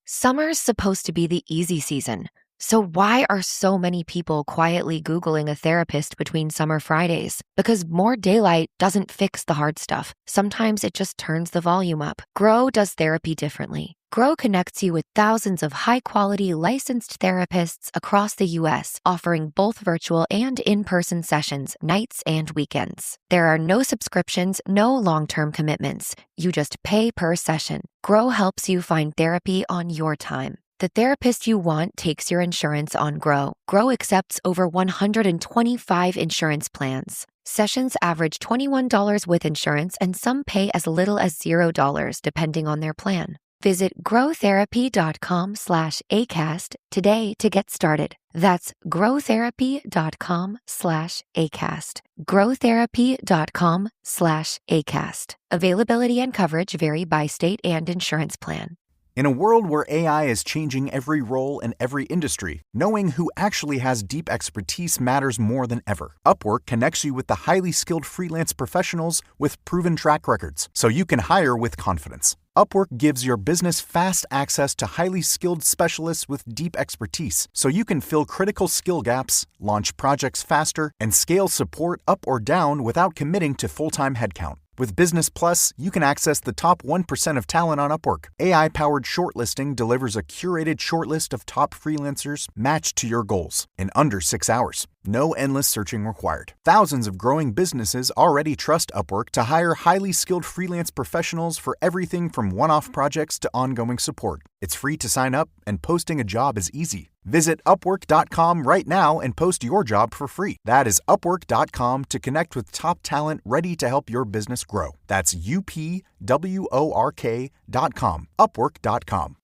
Summer's supposed to be the easy season. So why are so many people quietly Googling a therapist between summer Fridays? Because more daylight doesn't fix the hard stuff. Sometimes it just turns the volume up. Grow does therapy differently. Grow connects you with thousands of high-quality licensed therapists across the U.S., offering both virtual and in-person sessions, nights and weekends. There are no subscriptions, no long-term commitments. You just pay per session. Grow helps you find therapy on your time. The therapist you want takes your insurance on Grow. Grow accepts over 125 insurance plans. Sessions average $21 with insurance, and some pay as little as $0 depending on their plan. Visit growtherapy.com/ACAST today to get started. That's growtherapy.com/ACAST. growtherapy.com/ACAST. Availability and coverage vary by state and insurance plan. In a world where AI is changing every role in every industry, knowing who actually has deep expertise matters more than ever. Upwork connects you with the highly skilled freelance professionals with proven track records, so you can hire with confidence. Upwork gives your business fast access to highly skilled specialists with deep expertise, so you can fill critical skill gaps, launch projects faster, and scale support up or down without committing to full-time headcount. With Business Plus, you can access the top 1% of talent on Upwork. AI-powered shortlisting delivers a curated shortlist of top freelancers matched to your goals in under 6 hours. No endless searching required. Thousands of growing businesses already trust Upwork to hire highly skilled freelance professionals for everything from one-off projects to ongoing support. It's free to sign up, and posting a job is easy. Visit Upwork.com right now and post your job for free. That is Upwork.com to connect with top talent ready to help your business grow. That's UPWORK.com. Upwork.com.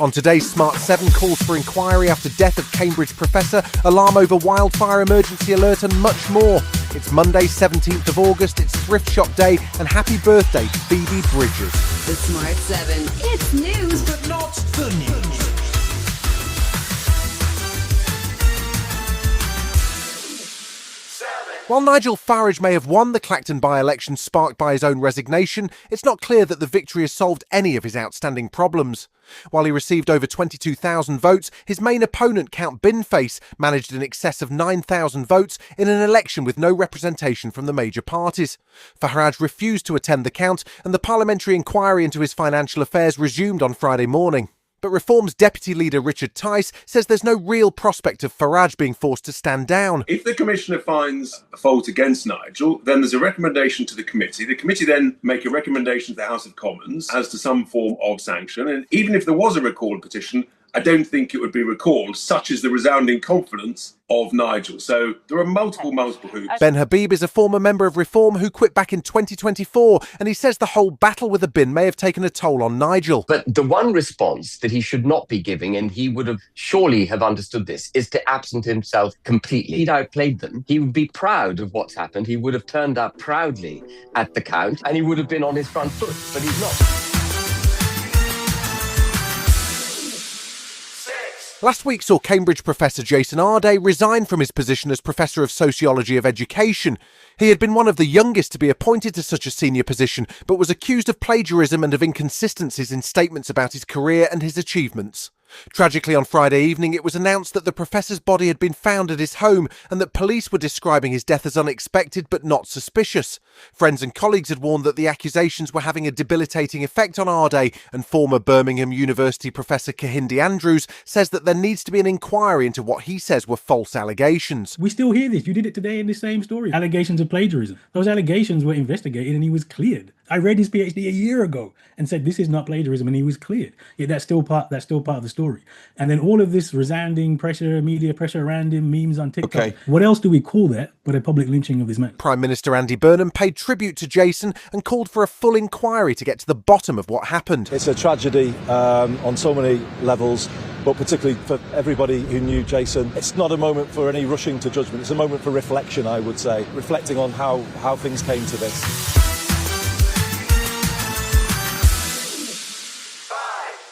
On today's Smart 7, calls for inquiry after death of Cambridge professor, alarm over wildfire emergency alert and much more. It's Monday, 17th of August, it's Thrift Shop Day, and happy birthday to Phoebe Bridgers. The Smart 7. It's news, but not the news. While Nigel Farage may have won the Clacton by-election sparked by his own resignation, it's not clear that the victory has solved any of his outstanding problems. While he received over 22,000 votes, his main opponent, Count Binface, managed in excess of 9,000 votes in an election with no representation from the major parties. Farage refused to attend the count, and the parliamentary inquiry into his financial affairs resumed on Friday morning. But Reform's deputy leader Richard Tice says there's no real prospect of Farage being forced to stand down. If the Commissioner finds a fault against Nigel, then there's a recommendation to the committee. The committee then make a recommendation to the House of Commons as to some form of sanction. And even if there was a recall petition, I don't think it would be recalled, such is the resounding confidence of Nigel. So there are multiple hoops. Ben Habib is a former member of Reform who quit back in 2024, and he says the whole battle with the bin may have taken a toll on Nigel. But the one response that he should not be giving, and he would have surely have understood this, is to absent himself completely. He'd outplayed them. He would be proud of what's happened. He would have turned up proudly at the count, and he would have been on his front foot, but he's not. Last week saw Cambridge professor Jason Arday resign from his position as Professor of Sociology of Education. He had been one of the youngest to be appointed to such a senior position, but was accused of plagiarism and of inconsistencies in statements about his career and his achievements. Tragically, on Friday evening, it was announced that the professor's body had been found at his home and that police were describing his death as unexpected but not suspicious. Friends and colleagues had warned that the accusations were having a debilitating effect on Arday, and former Birmingham University professor Kehinde Andrews says that there needs to be an inquiry into what he says were false allegations. We still hear this. You did it today in the same story. Allegations of plagiarism. Those allegations were investigated and he was cleared. I read his PhD a year ago and said this is not plagiarism, and he was cleared. Yet that's still part of the story. And then all of this resounding pressure, media pressure around him, memes on TikTok. Okay. What else do we call that but a public lynching of this man? Prime Minister Andy Burnham paid tribute to Jason and called for a full inquiry to get to the bottom of what happened. It's a tragedy on so many levels, but particularly for everybody who knew Jason. It's not a moment for any rushing to judgment. It's a moment for reflection, I would say, reflecting on how things came to this.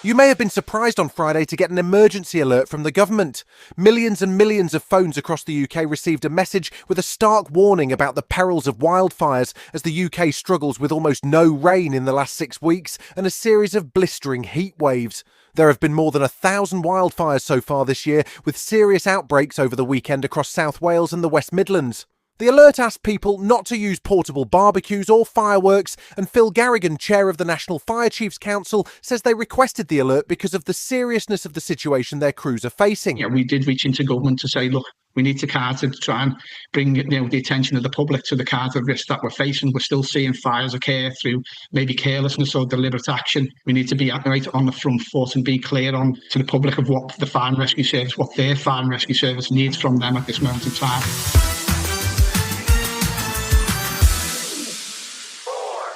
You may have been surprised on Friday to get an emergency alert from the government. Millions and millions of phones across the UK received a message with a stark warning about the perils of wildfires as the UK struggles with almost no rain in the last 6 weeks and a series of blistering heat waves. There have been more than 1,000 wildfires so far this year, with serious outbreaks over the weekend across South Wales and the West Midlands. The alert asked people not to use portable barbecues or fireworks, and Phil Garrigan, chair of the National Fire Chiefs Council, says they requested the alert because of the seriousness of the situation their crews are facing. Yeah, we did reach into government to say, look, we need to try and bring the attention of the public to the of risk that we're facing. We're still seeing fires occur through maybe carelessness or deliberate action. We need to be right on the front foot and be clear on to the public of what the fire and rescue service, what their fire and rescue service needs from them at this moment in time.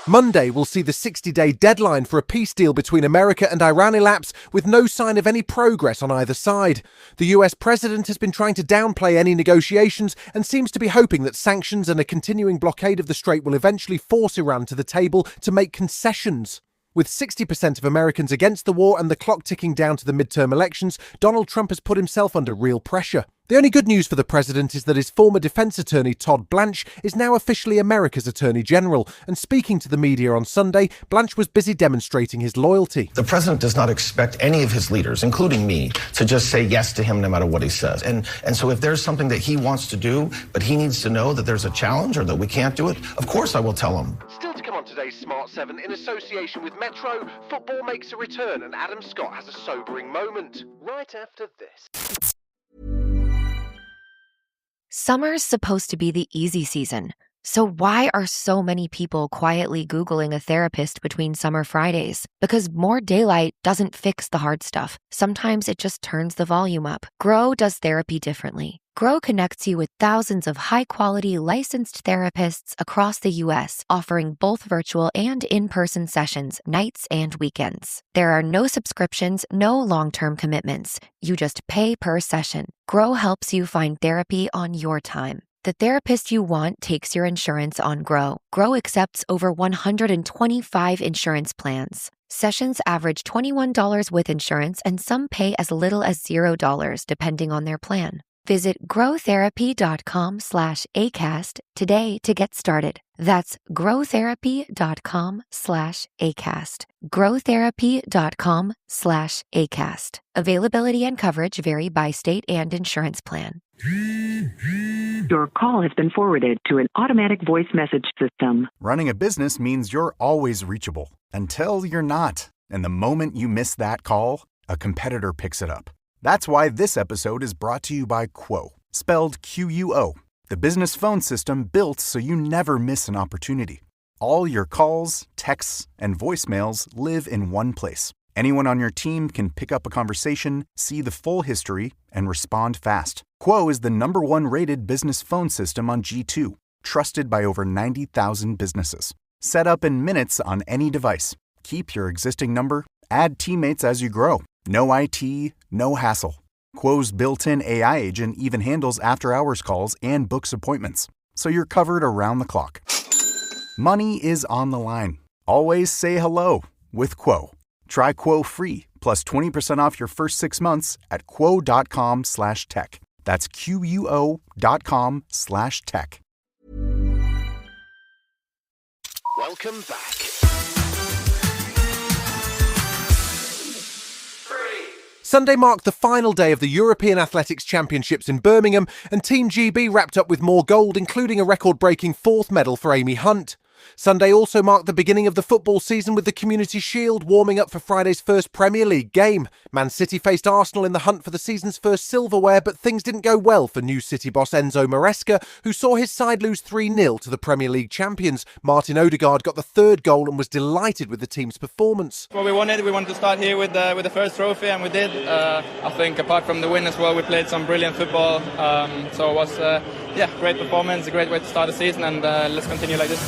Monday will see the 60-day deadline for a peace deal between America and Iran elapse, with no sign of any progress on either side. The US president has been trying to downplay any negotiations and seems to be hoping that sanctions and a continuing blockade of the strait will eventually force Iran to the table to make concessions. With 60% of Americans against the war and the clock ticking down to the midterm elections, Donald Trump has put himself under real pressure. The only good news for the president is that his former defense attorney, Todd Blanche, is now officially America's Attorney General. And speaking to the media on Sunday, Blanche was busy demonstrating his loyalty. The president does not expect any of his leaders, including me, to just say yes to him no matter what he says. And so if there's something that he wants to do, but he needs to know that there's a challenge or that we can't do it, of course I will tell him. Still to come on today's Smart 7, in association with Metro, football makes a return and Adam Scott has a sobering moment. Right after this. Summer's supposed to be the easy season, so why are so many people quietly Googling a therapist between summer Fridays? Because more daylight doesn't fix the hard stuff. Sometimes it just turns the volume up. Grow does therapy differently. Grow connects you with thousands of high-quality licensed therapists across the U.S., offering both virtual and in-person sessions, nights and weekends. There are no subscriptions, no long-term commitments. You just pay per session. Grow helps you find therapy on your time. The therapist you want takes your insurance on Grow. Grow accepts over 125 insurance plans. Sessions average $21 with insurance, and some pay as little as $0 depending on their plan. Visit growtherapy.com/ACAST today to get started. That's growtherapy.com/ACAST. growtherapy.com/ACAST. Availability and coverage vary by state and insurance plan. Your call has been forwarded to an automatic voice message system. Running a business means you're always reachable until you're not. And the moment you miss that call, a competitor picks it up. That's why this episode is brought to you by Quo, spelled Quo, the business phone system built so you never miss an opportunity. All your calls, texts, and voicemails live in one place. Anyone on your team can pick up a conversation, see the full history, and respond fast. Quo is the #1 rated business phone system on G2, trusted by over 90,000 businesses. Set up in minutes on any device. Keep your existing number, add teammates as you grow. No IT, no hassle. Quo's built-in AI agent even handles after-hours calls and books appointments, so you're covered around the clock. Money is on the line. Always say hello with Quo. Try Quo free, plus 20% off your first 6 months at quo.com/tech. That's quo.com/tech. Welcome back. Sunday marked the final day of the European Athletics Championships in Birmingham, and Team GB wrapped up with more gold, including a record-breaking 4th medal for Amy Hunt. Sunday also marked the beginning of the football season, with the Community Shield warming up for Friday's first Premier League game. Man City faced Arsenal in the hunt for the season's first silverware, but things didn't go well for new City boss Enzo Maresca, who saw his side lose 3-0 to the Premier League champions. Martin Odegaard got the 3rd goal and was delighted with the team's performance. Well, we wanted to start here with the first trophy, and we did. I think apart from the win as well, we played some brilliant football. So it was great performance, a great way to start the season, and let's continue like this.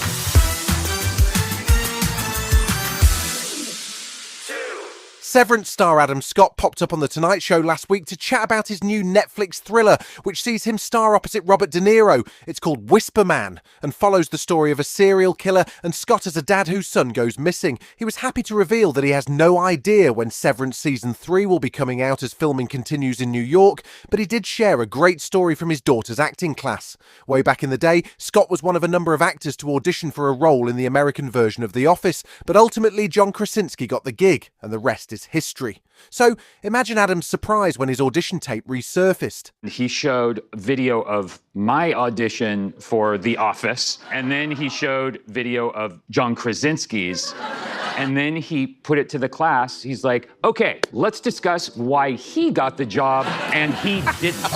Severance star Adam Scott popped up on The Tonight Show last week to chat about his new Netflix thriller, which sees him star opposite Robert De Niro. It's called Whisper Man and follows the story of a serial killer and Scott as a dad whose son goes missing. He was happy to reveal that he has no idea when Severance Season 3 will be coming out as filming continues in New York, but he did share a great story from his daughter's acting class. Way back in the day, Scott was one of a number of actors to audition for a role in the American version of The Office, but ultimately John Krasinski got the gig, and the rest is history. So imagine Adam's surprise when his audition tape resurfaced. He showed video of my audition for The Office, and then he showed video of John Krasinski's, and then he put it to the class. He's like, okay, let's discuss why he got the job and he didn't.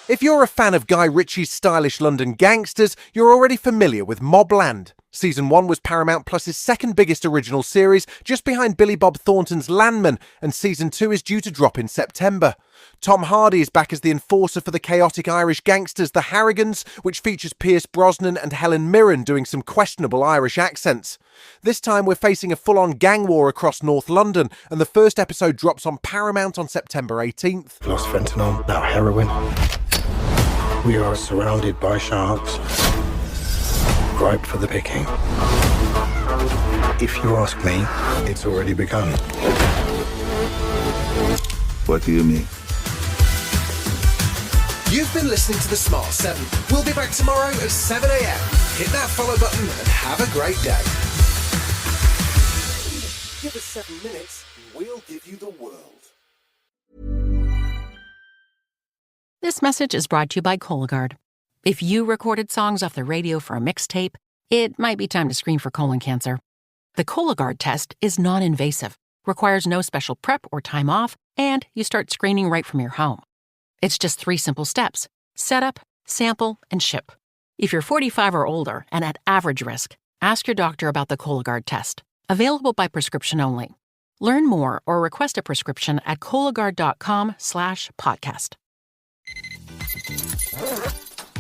If you're a fan of Guy Ritchie's stylish London gangsters, you're already familiar with Mobland. Season 1 was Paramount Plus's second biggest original series, just behind Billy Bob Thornton's Landman, and Season 2 is due to drop in September. Tom Hardy is back as the enforcer for the chaotic Irish gangsters The Harrigans, which features Pierce Brosnan and Helen Mirren doing some questionable Irish accents. This time we're facing a full-on gang war across North London, and the first episode drops on Paramount on September 18th. Lost fentanyl, now heroin. We are surrounded by sharks, ripe for the picking. If you ask me, it's already begun. What do you mean? You've been listening to The Smart 7. We'll be back tomorrow at 7 a.m. Hit that follow button and have a great day. Give us 7 minutes and we'll give you the world. This message is brought to you by Cologuard. If you recorded songs off the radio for a mixtape, it might be time to screen for colon cancer. The Cologuard test is non-invasive, requires no special prep or time off, and you start screening right from your home. It's just 3 simple steps: set up, sample, and ship. If you're 45 or older and at average risk, ask your doctor about the Cologuard test. Available by prescription only. Learn more or request a prescription at Cologuard.com/podcast.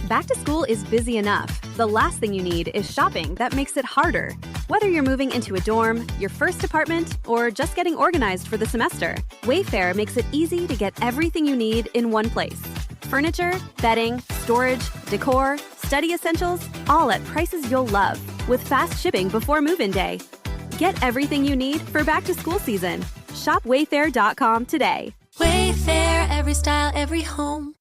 Back to school is busy enough. The last thing you need is shopping that makes it harder. Whether you're moving into a dorm, your first apartment, or just getting organized for the semester, Wayfair makes it easy to get everything you need in one place. Furniture, bedding, storage, decor, study essentials, all at prices you'll love, with fast shipping before move-in day. Get everything you need for back to school season. Shop Wayfair.com today. Wayfair, every style, every home.